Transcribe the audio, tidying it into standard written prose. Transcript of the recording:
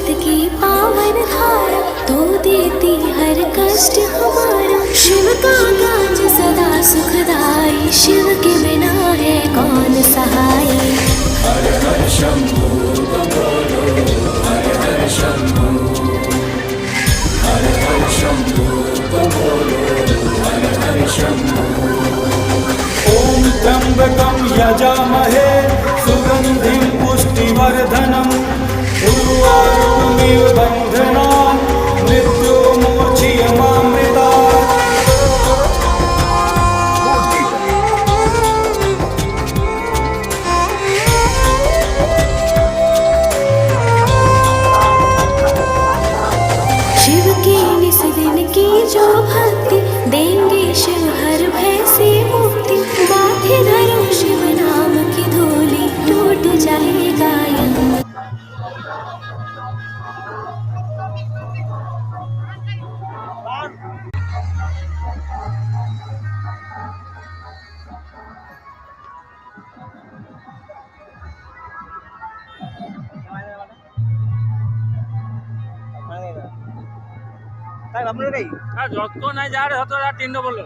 अमृत की पावन धारा, तू देती हर कष्ट हमारा। शिव का काज सदा सुखदाई, शिव के बिना है कौन सहाय। हर हर शंभू बोलो, हर हर शंभू, हर हर शंभू बोलो, हर हर शंभू। ओम त्र्यंबकं यजामहे सुगंधिं पुष्टिवर्धनम्, उर्वारुकमिव बन्धनान् मृत्युर्मोक्षयमामृतात्। शिव की निस दिन की जो भक्ति, देंगे शिव हर भय से मुक्ति। माथे धरो शिव नाम की धूली, टूट जाएगा यम। তাই ভাবলো রে যত না যা রে তত 3 বলো